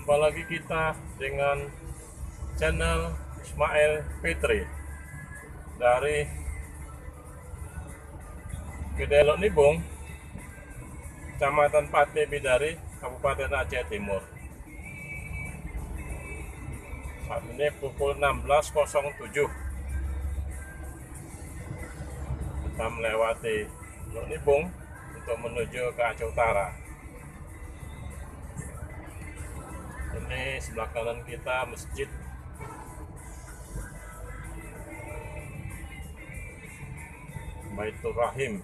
Jumpa lagi kita dengan channel Ismail Fitri dari Gede Lok Nibung, Kecamatan Pati Bidari, Kabupaten Aceh Timur. Saat ini pukul 16.07. Kita melewati Lok Nibung untuk menuju ke Aceh Utara. Ini sebelah kanan kita masjid Baitur Rahim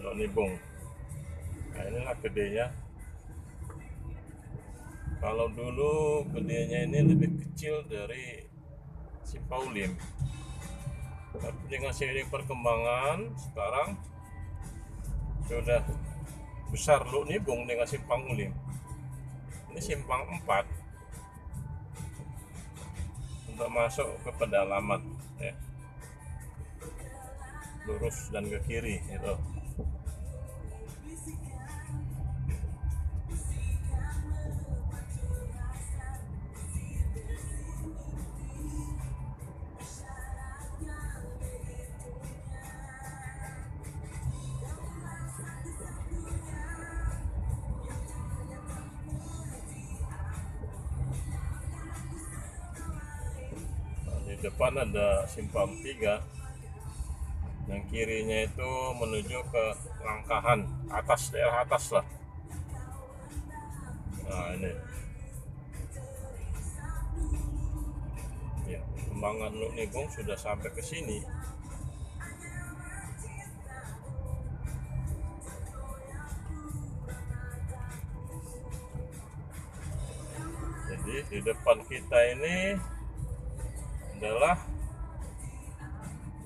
Lok Nibung. Nah, inilah gedenya. Kalau dulu gedenya ini lebih kecil dari Simpaulim, tapi dengan seiring perkembangan sekarang sudah besar Lok Nibung dengan Simpang Ulim. Ini simpang 4 untuk masuk ke pedalaman ya. Lurus dan ke kiri itu. Di depan ada simpang 3, yang kirinya itu menuju ke Langkahan, atas, daerah atas lah. Nah ini ya, perkembangan Lok Nibung sudah sampai ke sini. Jadi di depan kita ini adalah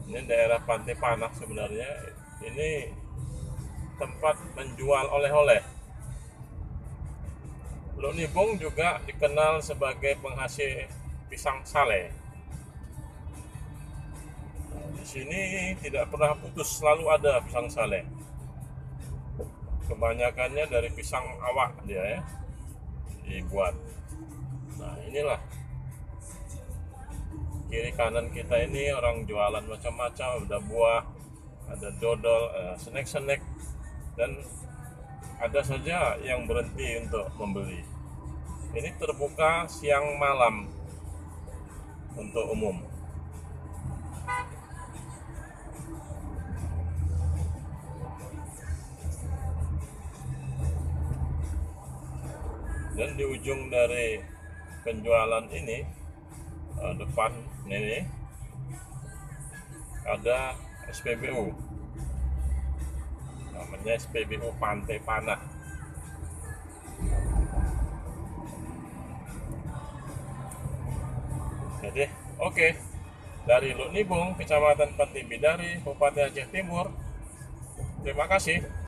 daerah Pantai Panah. Sebenarnya ini tempat menjual oleh-oleh. Lok Nibung juga dikenal sebagai penghasil pisang sale. Di sini tidak pernah putus, selalu ada pisang sale. Kebanyakannya dari pisang awak dia ya dibuat. Nah inilah kiri kanan kita ini orang jualan macam-macam, ada buah, ada dodol, snack-snack, dan ada saja yang berhenti untuk membeli. Ini terbuka siang malam untuk umum. Dan di ujung dari penjualan ini, depan ini ada SPBU, namanya SPBU Pantai Panah. Jadi oke, dari Lok Nibung, Kecamatan Pati Bidari, Kabupaten Aceh Timur. Terima kasih.